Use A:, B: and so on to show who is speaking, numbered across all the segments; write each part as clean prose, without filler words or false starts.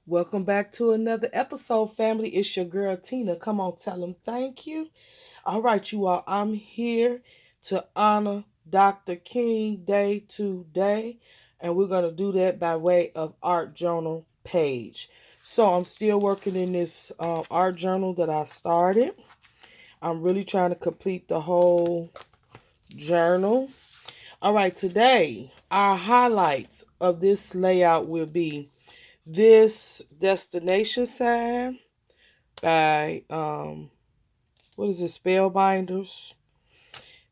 A: Welcome back to another episode, family. It's your girl Tina. Come on, tell them thank you. All right, you all. I'm here to honor Dr. King Day today, and we're gonna do that by way of art journal page. So I'm still working in this art journal that I started. I'm really trying to complete the whole journal. All right, today our highlights of this layout will be this destination sign by what is it, Spellbinders.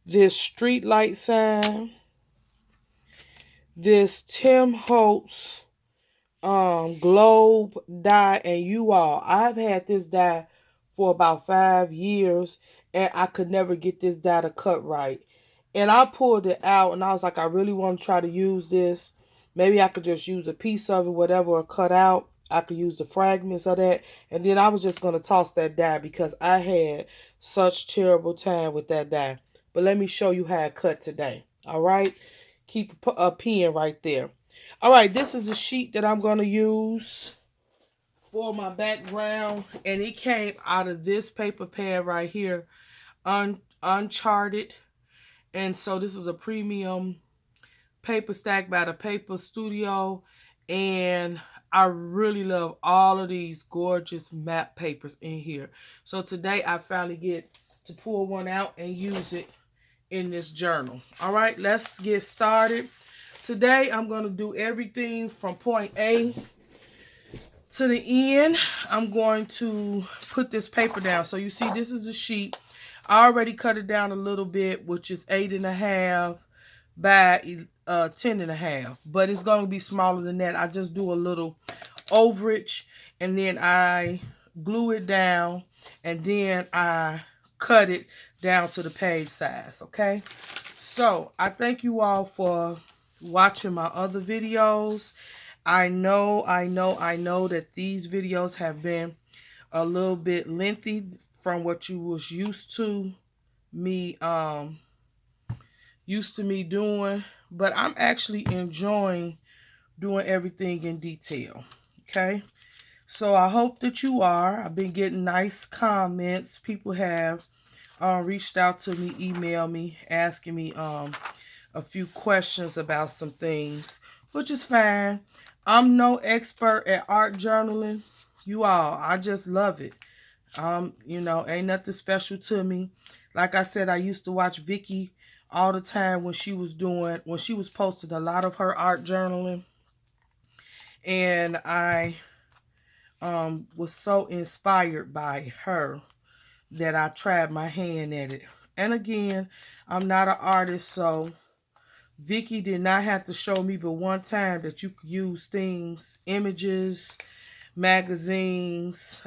A: This street light sign. This Tim Holtz globe die. And you all, I've had this die for about 5 years, and I could never get this die to cut right. And I pulled it out, and I was like, I really want to try to use this. Maybe I could just use a piece of it, whatever, or cut out. I could use the fragments of that. And then I was just going to toss that die because I had such terrible time with that die. But let me show you how I cut today. All right? Keep a pen right there. All right, this is the sheet that I'm going to use for my background. And it came out of this paper pad right here, Uncharted. And so this is a premium paper stack by the Paper Studio. And I really love all of these gorgeous map papers in here. So today I finally get to pull one out and use it in this journal. All right, let's get started. Today I'm going to do everything from point A to the end. I'm going to put this paper down. So you see, this is a sheet. I already cut it down a little bit, which is 8.5 by 10.5. But it's going to be smaller than that. I just do a little overage, and then I glue it down, and then I cut it down to the page size. Okay, so I thank you all for watching my other videos. I know that these videos have been a little bit lengthy from what you was used to me doing, but I'm actually enjoying doing everything in detail. Okay, so I hope that you are. I've been getting nice comments. People have reached out to me, emailed me, asking me a few questions about some things, which is fine. I'm no expert at art journaling. You all, I just love it. Ain't nothing special to me. Like I said, I used to watch Vicky all the time when she was posting a lot of her art journaling. And I was so inspired by her that I tried my hand at it. And again, I'm not an artist, so Vicky did not have to show me but one time that you could use things, images, magazines,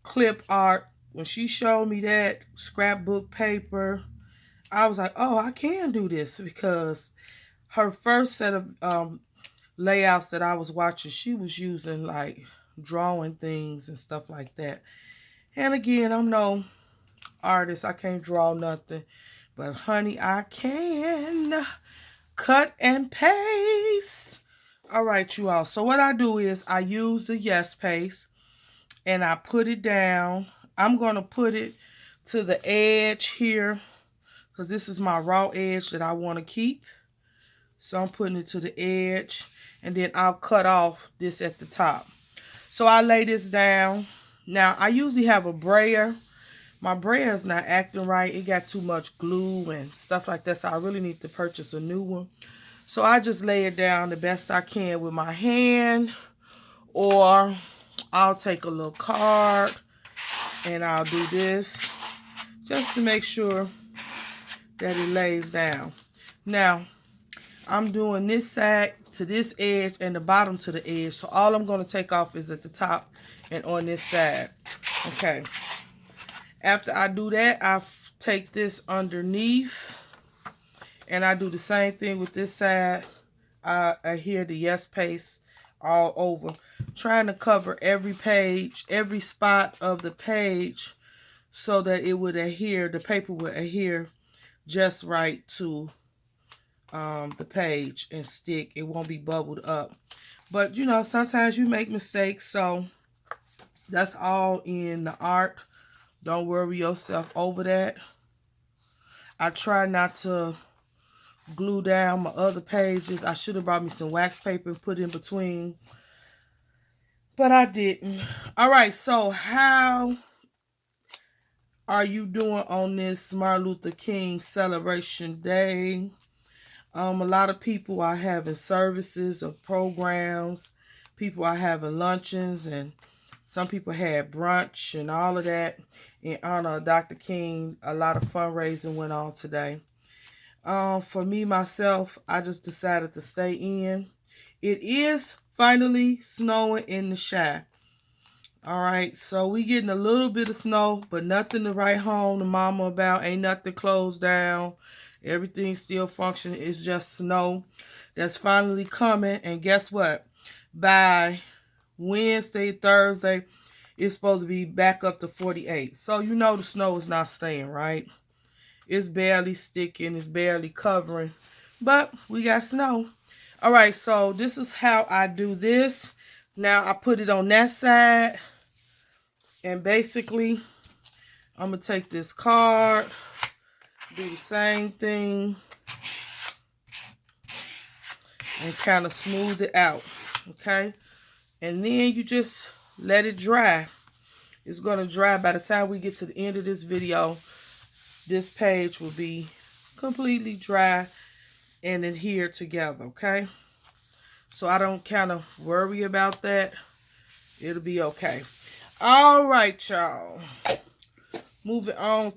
A: clip art. When she showed me that scrapbook paper, I was like, oh, I can do this, because her first set of layouts that I was watching, she was using like drawing things and stuff like that. And again, I'm no artist. I can't draw nothing. But honey, I can cut and paste. All right, you all. So what I do is I use the Yes Paste and I put it down. I'm going to put it to the edge here, because this is my raw edge that I want to keep. So I'm putting it to the edge, and then I'll cut off this at the top. So I lay this down. Now, I usually have a brayer. My brayer is not acting right. It got too much glue and stuff like that, so I really need to purchase a new one. So I just lay it down the best I can with my hand, or I'll take a little card and I'll do this just to make sure that it lays down. Now, I'm doing this side to this edge and the bottom to the edge. So all I'm going to take off is at the top and on this side. Okay. After I do that, I take this underneath and I do the same thing with this side. I adhere the Yes Paste all over, trying to cover every page, every spot of the page, so that it would adhere, the paper would adhere just right to the page and stick. It won't be bubbled up. But, you know, sometimes you make mistakes. So that's all in the art. Don't worry yourself over that. I try not to glue down my other pages. I should have brought me some wax paper and put in between, but I didn't. All right, so how are you doing on this Martin Luther King celebration day? A lot of people are having services or programs. People are having luncheons, and some people had brunch and all of that in honor of Dr. King. A lot of fundraising went on today. For me, myself, I just decided to stay in. It is finally snowing in the Chi. All right, so we getting a little bit of snow, but nothing to write home to mama about. Ain't nothing closed down. Everything still functioning. It's just snow that's finally coming. And guess what? By Wednesday, Thursday, it's supposed to be back up to 48. So you know the snow is not staying, right? It's barely sticking. It's barely covering. But we got snow. All right, so this is how I do this. Now I put it on that side. And basically, I'm going to take this card, do the same thing, and kind of smooth it out, okay? And then you just let it dry. It's going to dry. By the time we get to the end of this video, this page will be completely dry and adhered together, okay? So I don't kind of worry about that. It'll be okay. All right, y'all. Moving on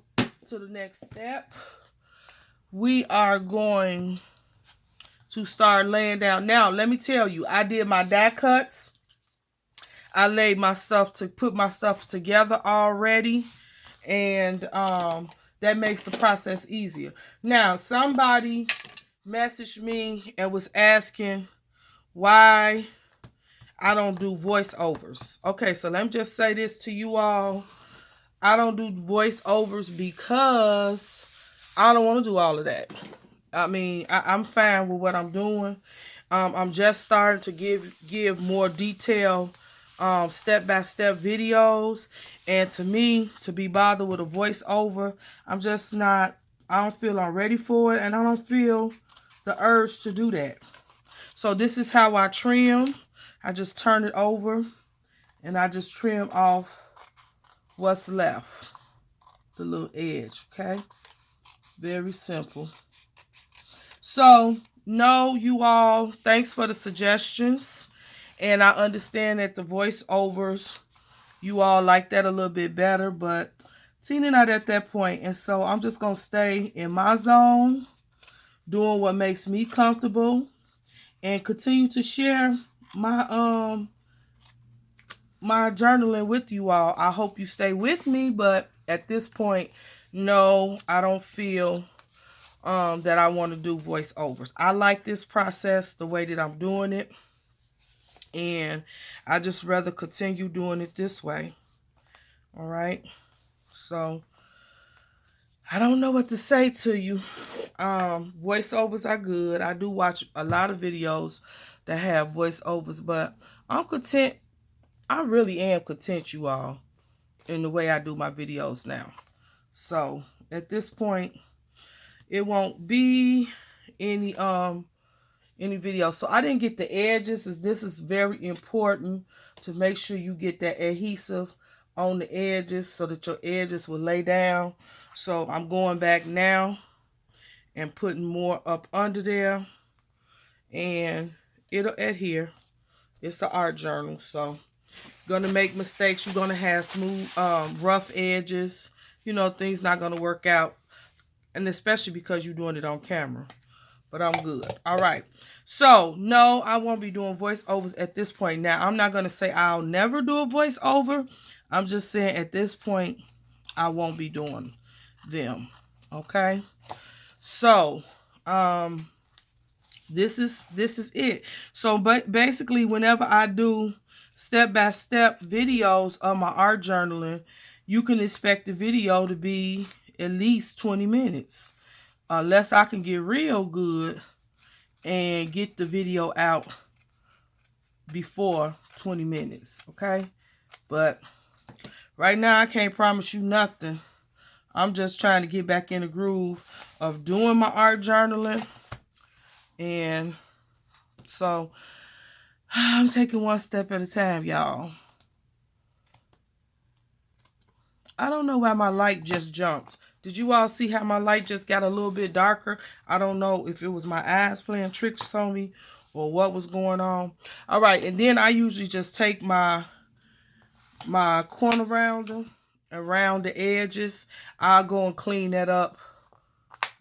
A: to the next step. We are going to start laying down. Now, let me tell you, I did my die cuts. I laid my stuff to put my stuff together already. And that makes the process easier. Now, somebody messaged me and was asking why I don't do voiceovers. Okay, so let me just say this to you all. I don't do voiceovers because I don't want to do all of that. I mean, I'm fine with what I'm doing. I'm just starting to give more detailed step-by-step videos. And to me, to be bothered with a voiceover, I'm just not, I don't feel I'm ready for it. And I don't feel the urge to do that. So this is how I trim. I just turn it over and I just trim off what's left, the little edge, okay? Very simple. So, no, you all, thanks for the suggestions. And I understand that the voiceovers, you all like that a little bit better, but Tina not at that point. And so I'm just going to stay in my zone, doing what makes me comfortable, and continue to share my my journaling with you all. I hope you stay with me, but at this point, no, I don't feel that I want to do voiceovers. I like this process the way that I'm doing it, and I just rather continue doing it this way. All right, so I don't know what to say to you. Voiceovers are good. I do watch a lot of videos that have voiceovers, but I'm content. I really am content, you all, in the way I do my videos now. So at this point, it won't be any video. So I didn't get the edges, as this is very important to make sure you get that adhesive on the edges so that your edges will lay down. So I'm going back now and putting more up under there, and it'll adhere. It's an art journal, so gonna make mistakes. You're gonna have smooth, rough edges. You know, things not gonna work out, and especially because you're doing it on camera. But I'm good. All right. So no, I won't be doing voiceovers at this point. Now, I'm not gonna say I'll never do a voiceover. I'm just saying at this point, I won't be doing them. Okay. So, this is it. So, but basically, whenever I do step-by-step videos of my art journaling, you can expect the video to be at least 20 minutes. Unless I can get real good and get the video out before 20 minutes, okay? But right now, I can't promise you nothing. I'm just trying to get back in the groove of doing my art journaling. And so I'm taking one step at a time, y'all. I don't know why my light just jumped. Did you all see how my light just got a little bit darker? I don't know if it was my eyes playing tricks on me or what was going on. All right, and then I usually just take my corner rounder around the edges. I'll go and clean that up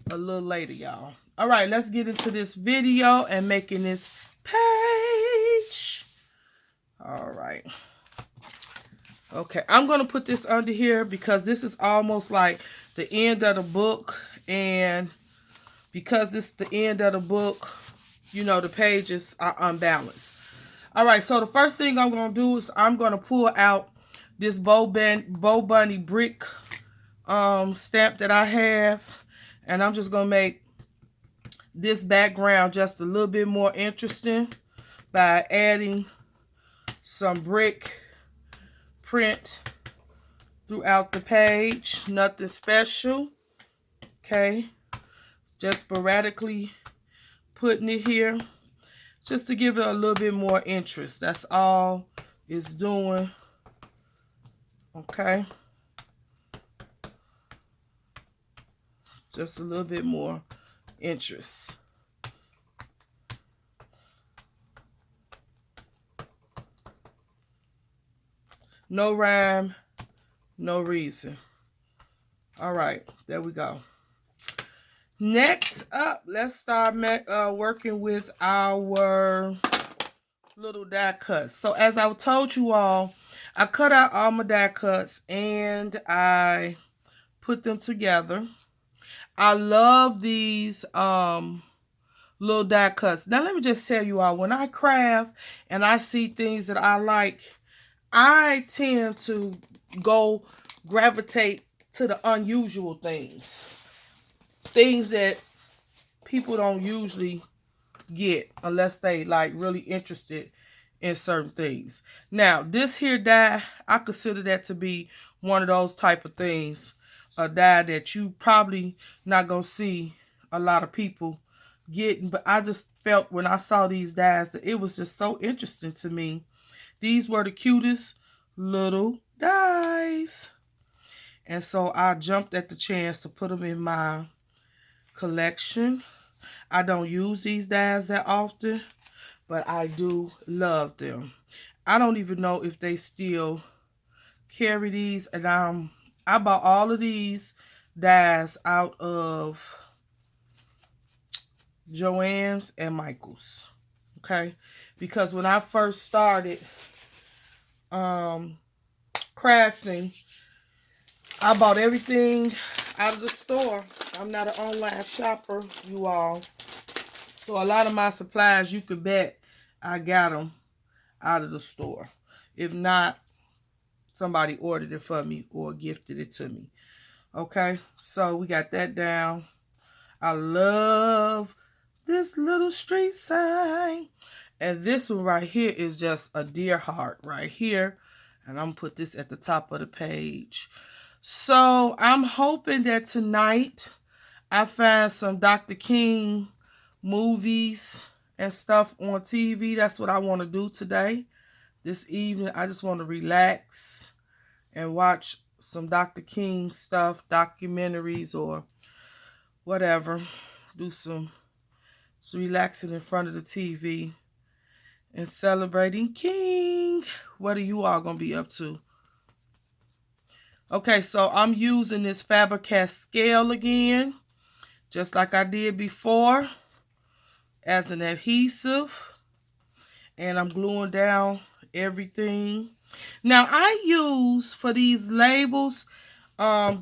A: a little later, y'all. All right, let's get into this video and making this page. All right. Okay, I'm going to put this under here because this is almost like the end of the book. And because this is the end of the book, you know, the pages are unbalanced. All right, so the first thing I'm going to do is I'm going to pull out this Bo Bunny brick stamp that I have. And I'm just going to make this background just a little bit more interesting by adding some brick print throughout the page. Nothing special. Okay. Just sporadically putting it here just to give it a little bit more interest. That's all it's doing. Okay. Just a little bit more interest. No rhyme, no reason. All right, there we go. Next up, let's start working with our little die cuts. So as I told you all, I cut out all my die cuts and I put them together. I love these little die cuts. Now let me just tell you all, when I craft and I see things that I like, I tend to gravitate to the unusual things. Things that people don't usually get unless they like really interested in certain things. Now, this here die, I consider that to be one of those type of things. A die that you probably not going to see a lot of people getting. But I just felt when I saw these dies that it was just so interesting to me. These were the cutest little dies. And so I jumped at the chance to put them in my collection. I don't use these dies that often, but I do love them. I don't even know if they still carry these. And I bought all of these dies out of Joann's and Michael's. Okay? Because when I first started crafting, I bought everything out of the store. I'm not an online shopper, you all. So a lot of my supplies, you could bet I got them out of the store. If not, somebody ordered it for me or gifted it to me. Okay, so we got that down. I love this little street sign. And this one right here is just a deer heart right here. And I'm going to put this at the top of the page. So I'm hoping that tonight I find some Dr. King movies and stuff on TV. That's what I want to do today. This evening, I just want to relax and watch some Dr. King stuff, documentaries or whatever. Do some relaxing in front of the TV and celebrating King. What are you all going to be up to? Okay, so I'm using this Faber-Castell scale again, just like I did before, as an adhesive. And I'm gluing down everything. Now, I use, for these labels,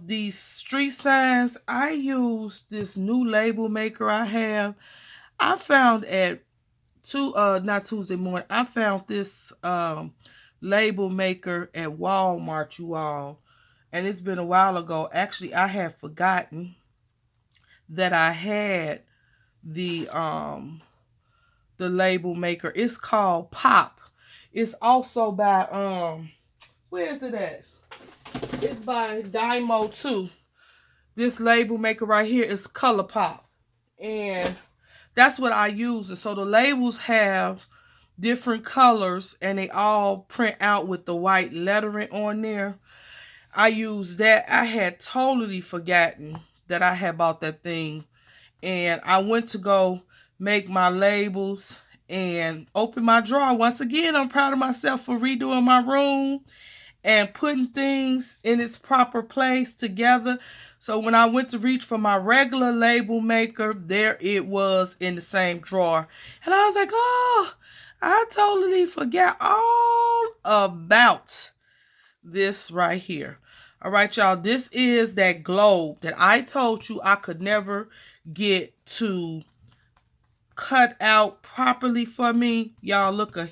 A: these street signs, I use this new label maker I have. I found at not Tuesday morning, I found this label maker at Walmart, you all. And it's been a while ago. Actually, I had forgotten that I had the label maker. It's called Pop. It's also by where is it at? It's by Dymo too. This label maker right here is ColourPop. And that's what I use. And so the labels have different colors and they all print out with the white lettering on there. I use that. I had totally forgotten that I had bought that thing. And I went to go make my labels and open my drawer. Once again, I'm proud of myself for redoing my room and putting things in its proper place together. So when I went to reach for my regular label maker, there it was in the same drawer. And I was like, oh, I totally forgot all about this right here. All right, y'all, this is that globe that I told you I could never get to cut out properly for me. Y'all, look at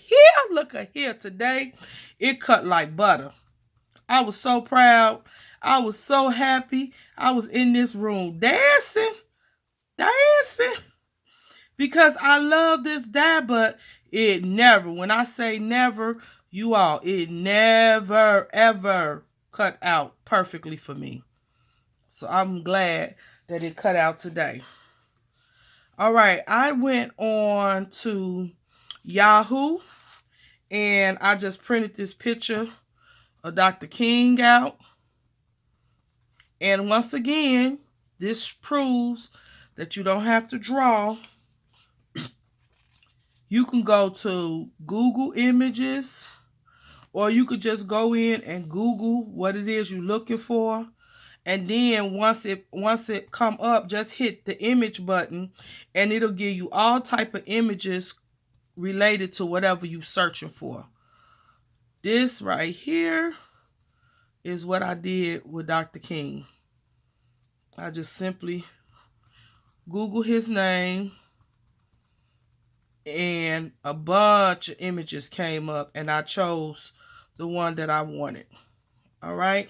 A: here today. It cut like butter. I was so proud. I was so happy. I was in this room dancing, because I love this die, but it never, when I say never, you all, it never, ever cut out perfectly for me. So I'm glad that it cut out today. All right, I went on to Yahoo and I just printed this picture of Dr. King out. And once again, this proves that you don't have to draw. You can go to Google Images, or you could just go in and Google what it is you're looking for. And then once it come up, just hit the image button and it'll give you all type of images related to whatever you're searching for. This right here is what I did with Dr. King. I just simply Google his name and a bunch of images came up and I chose the one that I wanted. All right.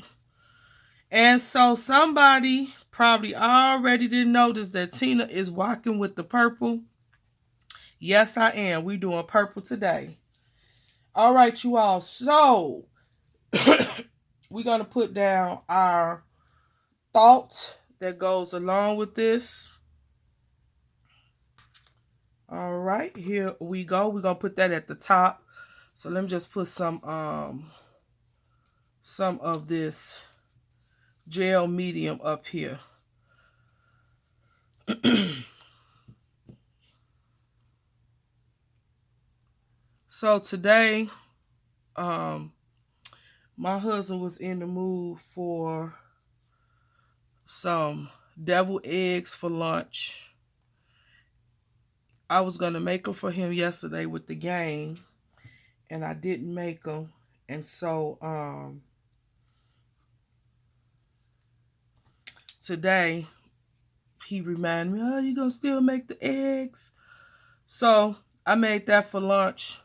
A: And so somebody probably already didn't notice that Tina is walking with the purple. Yes, I am. We're doing purple today. All right, you all. So we're going to put down our thought that goes along with this. All right, here we go. We're going to put that at the top. So let me just put some of this gel medium up here. So today, my husband was in the mood for some deviled eggs for lunch. I was going to make them for him yesterday with the game, and I didn't make them. And so today, he reminded me, oh, you going to still make the eggs? So I made that for lunch.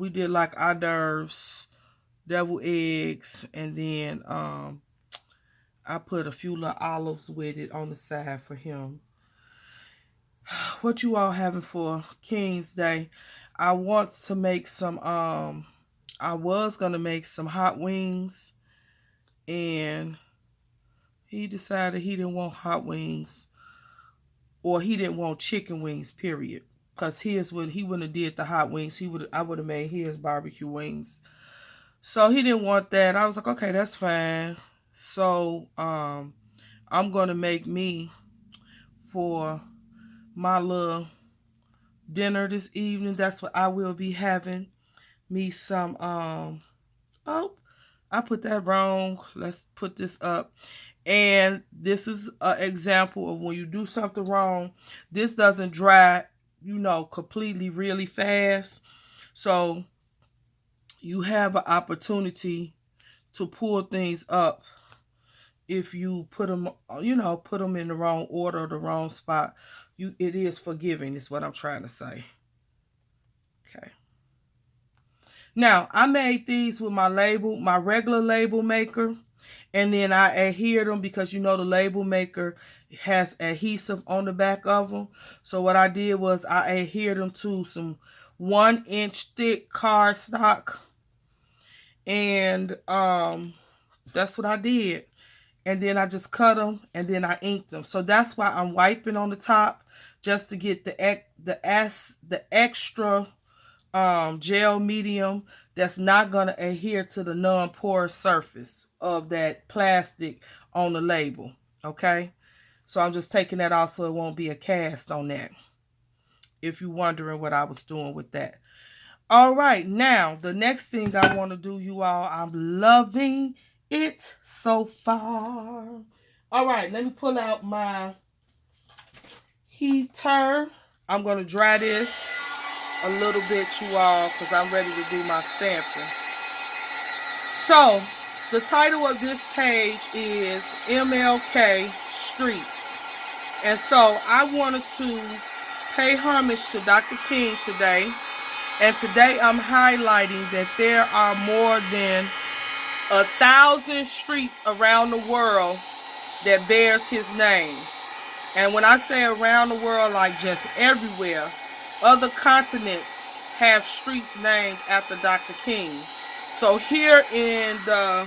A: We did like hors d'oeuvres, deviled eggs, and then I put a few little olives with it on the side for him. What you all having for King's Day? I want to make some, I was going to make some hot wings, and he decided he didn't want hot wings, or he didn't want chicken wings, period. Because his, when he wouldn't have did the hot wings, I would have made his barbecue wings. So he didn't want that. I was like, okay, that's fine. So I'm going to make me for my little dinner this evening. That's what I will be having. Me some, oh, I put that wrong. Let's put this up. And this is an example of when you do something wrong. This doesn't dry, completely really fast. So you have an opportunity to pull things up if you put them, put them in the wrong order or the wrong spot. It is forgiving, is what I'm trying to say. Okay. Now, I made these with my regular label maker, and then I adhered them because the label maker has adhesive on the back of them. So what I did was I adhered them to some 1-inch thick cardstock. And that's what I did. And then I just cut them and then I inked them. So that's why I'm wiping on the top, just to get the extra gel medium that's not going to adhere to the non-porous surface of that plastic on the label. Okay, so I'm just taking that off so it won't be a cast on that, if you're wondering what I was doing with that. All right, now the next thing I want to do, you all, I'm loving it so far. All right, let me pull out my heater. I'm going to dry this a little bit, you all, because I'm ready to do my stamping. So the title of this page is MLK Streets. And so I wanted to pay homage to Dr. King today. And today I'm highlighting that there are more than 1,000 streets around the world that bears his name. And when I say around the world, like just everywhere, other continents have streets named after Dr. King. So here in the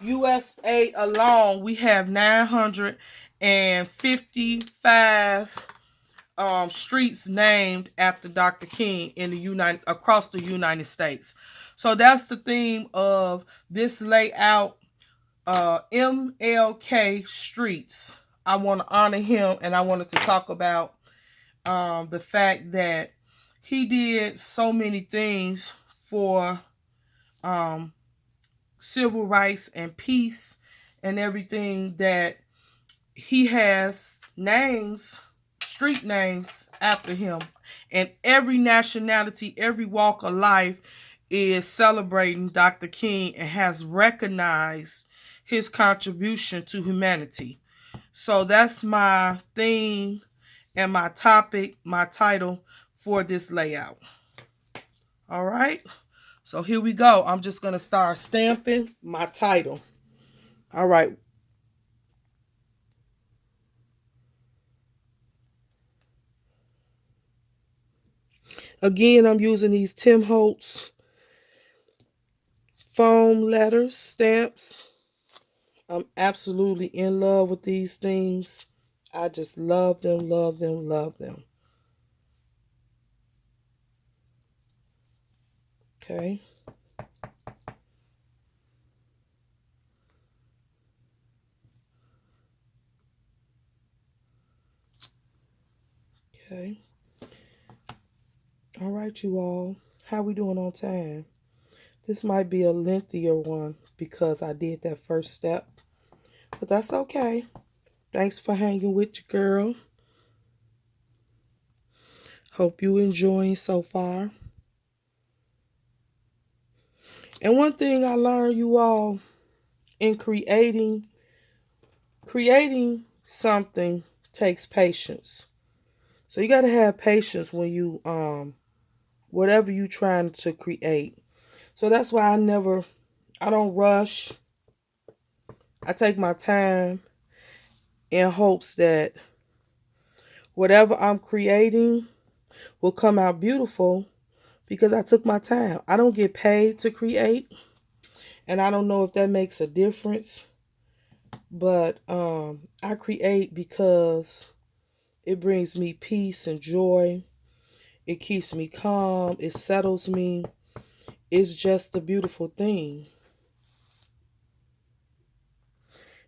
A: USA alone, we have 955 streets named after Dr. King in the across the United States. So that's the theme of this layout, MLK Streets. I want to honor him, and I wanted to talk about the fact that he did so many things for civil rights and peace and everything, that he has names, street names after him. And every nationality, every walk of life is celebrating Dr. King and has recognized his contribution to humanity. So that's my theme and my topic, my title for this layout. All right. So here we go. I'm just going to start stamping my title. All right. Again, I'm using these Tim Holtz foam letters, stamps. I'm absolutely in love with these things. I just love them, love them, love them. Okay. Okay. All right, you all. How we doing on time? This might be a lengthier one because I did that first step. But that's okay. Thanks for hanging with your girl. Hope you enjoying so far. And one thing I learned, you all, in creating something takes patience. So you got to have patience when you whatever you trying to create. So that's why I don't rush. I take my time in hopes that whatever I'm creating will come out beautiful because I took my time. I don't get paid to create, and I don't know if that makes a difference, but I create because it brings me peace and joy. It keeps me calm. It settles me. It's just a beautiful thing.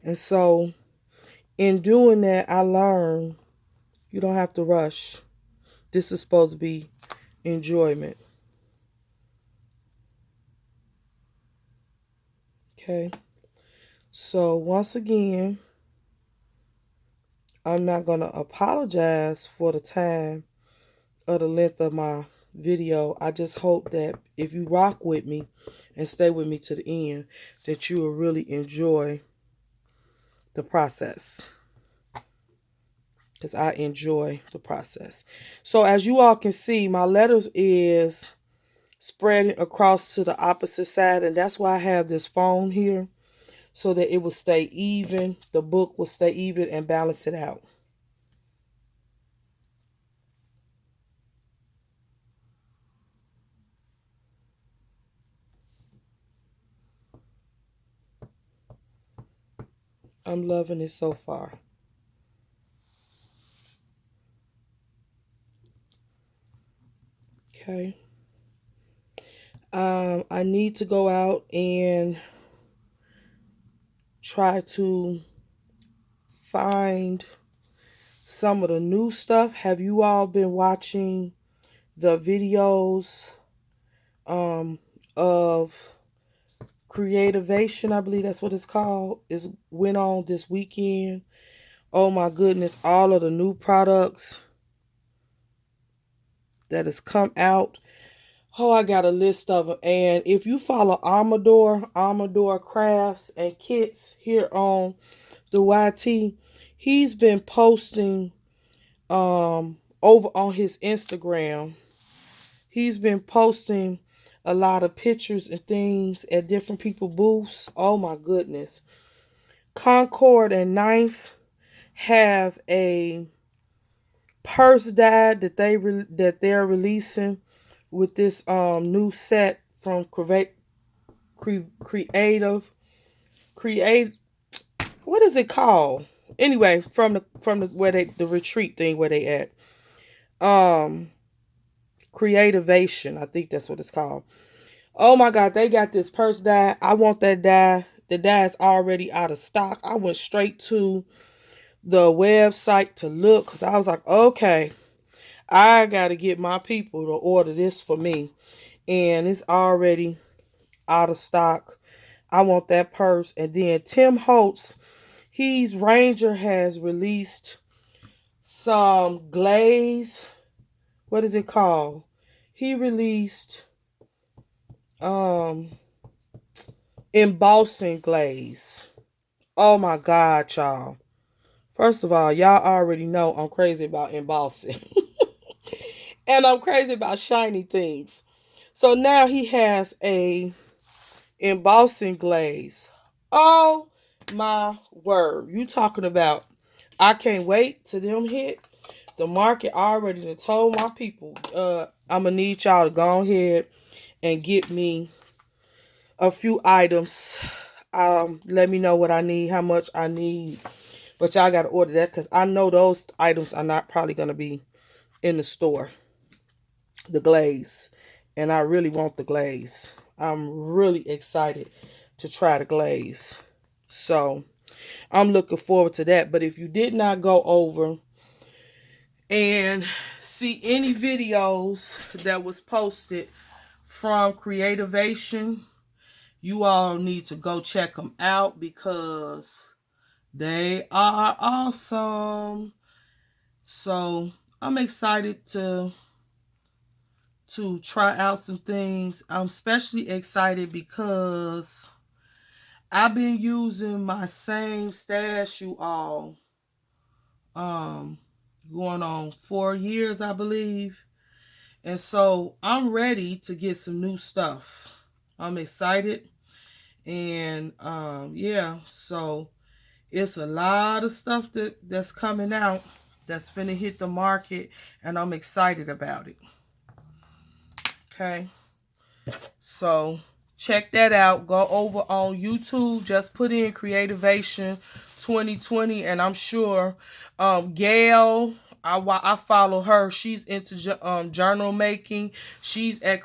A: And so in doing that, I learned you don't have to rush. This is supposed to be enjoyment. Okay. So once again, I'm not going to apologize for the time or the length of my video. I just hope that if you rock with me and stay with me to the end, that you will really enjoy the process, because I enjoy the process. So as you all can see, my letters is spreading across to the opposite side, and that's why I have this foam here, so that it will stay even. The book will stay even and balance it out. I'm loving it so far. Okay. I need to go out and try to find some of the new stuff. Have you all been watching the videos of Creativation? I believe that's what it's called. It went on this weekend. Oh my goodness, all of the new products that has come out. Oh, I got a list of them. And if you follow Amador Crafts and Kits here on the YT, he's been posting over on his Instagram. He's been posting a lot of pictures and things at different people booths. Oh my goodness. Concord and Ninth have a purse die that they're releasing with this new set from create what is it called? Anyway, from the where the retreat thing where they at. Um Creativation, I think that's what it's called. Oh my god, they got this purse die. I want that die. The die is already out of stock. I went straight to the website to look because I was like, okay, I gotta get my people to order this for me. And it's already out of stock. I want that purse. And then Tim Holtz, Ranger has released some glaze. What is it called? He released um embossing glaze. Oh my god, y'all. First of all, y'all already know I'm crazy about embossing. And I'm crazy about shiny things. So now he has a embossing glaze. Oh my word. You talking about I can't wait till them hit. The market already done told my people, I'm gonna need y'all to go ahead and get me a few items. Let me know what I need, how much I need. But y'all gotta order that because I know those items are not probably gonna be in the store. The glaze. And I really want the glaze. I'm really excited to try the glaze. So I'm looking forward to that. But if you did not go over and see any videos that was posted from Creativation, you all need to go check them out because they are awesome. So I'm excited to try out some things. I'm especially excited because I've been using my same stash, you all, um, going on 4 years, I believe. And so I'm ready to get some new stuff. I'm excited. And yeah, so it's a lot of stuff that's coming out that's finna hit the market, and I'm excited about it. Okay. So check that out. Go over on YouTube. Just put in Creativation 2020, and I'm sure Gail. I follow her. She's into journal making. She's at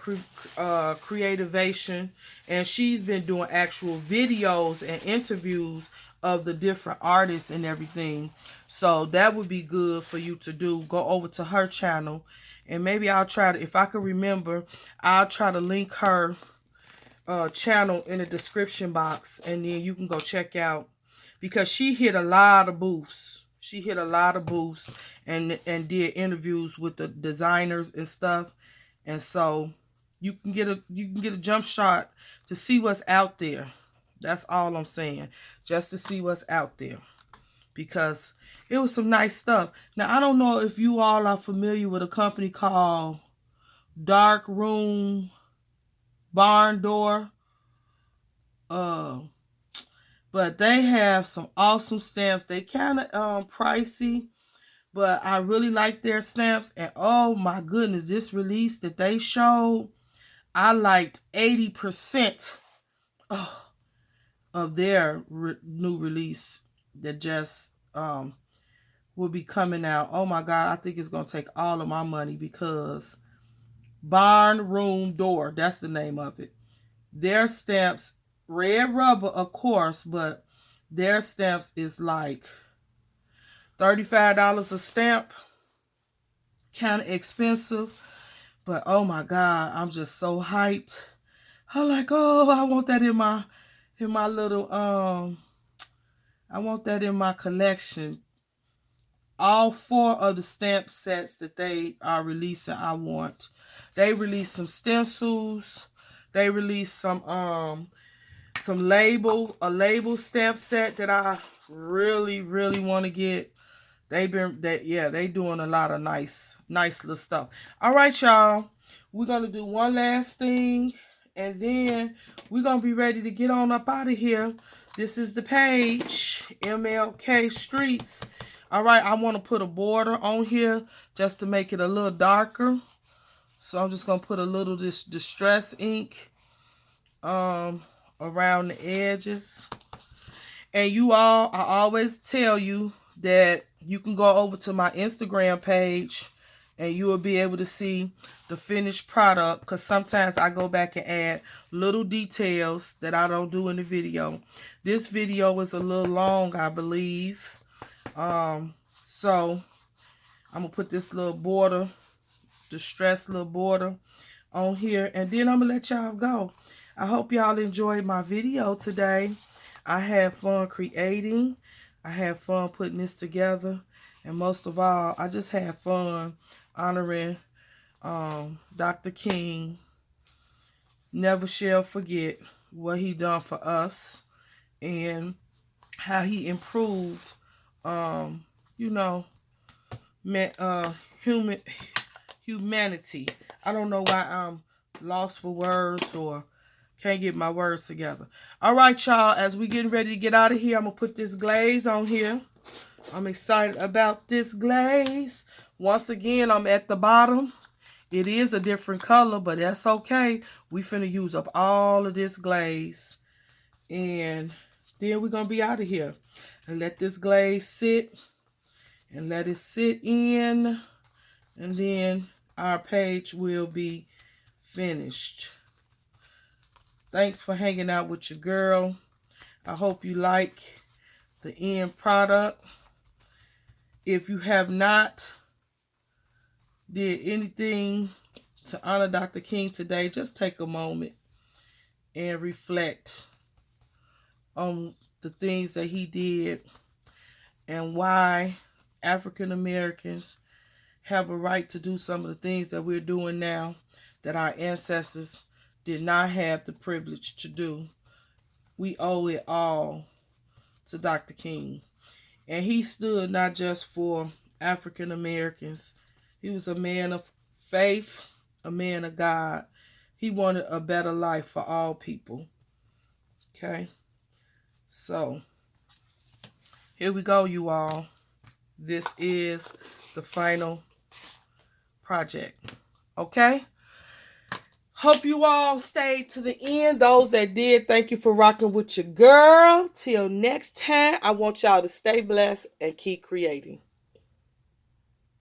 A: Creativation, and she's been doing actual videos and interviews of the different artists and everything. So that would be good for you to do. Go over to her channel, and maybe I'll try to, if I can remember, I'll try to link her channel in the description box, and then you can go check out, because she hit a lot of booths. She hit a lot of booths and did interviews with the designers and stuff. And so you can get a jump shot to see what's out there. That's all I'm saying. Just to see what's out there. Because it was some nice stuff. Now, I don't know if you all are familiar with a company called Dark Room Barn Door. But they have some awesome stamps. They kind of pricey, but I really like their stamps. And oh my goodness, this release that they showed, I liked 80% of their new release that just will be coming out. Oh my God, I think it's gonna take all of my money because Barn Room Door, that's the name of it. Their stamps, red rubber, of course, but their stamps is like $35 a stamp. Kind of expensive, but oh my God, I'm just so hyped. I'm like, oh, I want that in my little I want that in my collection. All 4 of the stamp sets that they are releasing, I want. They released some stencils. They released some a label stamp set that I really want to get. They doing a lot of nice little stuff. All right, y'all. We're gonna do one last thing, and then we're gonna be ready to get on up out of here. This is the page, MLK Streets. All right, I want to put a border on here just to make it a little darker. So I'm just gonna put a little this distress ink around the edges. And you all, I always tell you that you can go over to my Instagram page and you will be able to see the finished product, because sometimes I go back and add little details that I don't do in the video. This video was a little long, I believe. So I'm gonna put this little border, distressed little border on here, and then I'm gonna let y'all go. I hope y'all enjoyed my video today. I had fun creating. I had fun putting this together. And most of all, I just had fun honoring Dr. King. Never shall forget what he done for us and how he improved, you know, humanity. I don't know why I'm lost for words or can't get my words together. All right, y'all. As we getting ready to get out of here, I'm going to put this glaze on here. I'm excited about this glaze. Once again, I'm at the bottom. It is a different color, but that's okay. We finna use up all of this glaze. And then we're going to be out of here. And let this glaze sit. And let it sit in. And then our page will be finished. Thanks for hanging out with your girl. I hope you like the end product. If you have not did anything to honor Dr. King today, just take a moment and reflect on the things that he did and why African Americans have a right to do some of the things that we're doing now that our ancestors did not have the privilege to do. We owe it all to Dr. King. And he stood not just for African Americans. He was a man of faith, a man of God. He wanted a better life for all people. Okay? So, here we go, you all. This is the final project. Okay? Hope you all stayed to the end. Those that did, thank you for rocking with your girl. Till next time, I want y'all to stay blessed and keep creating.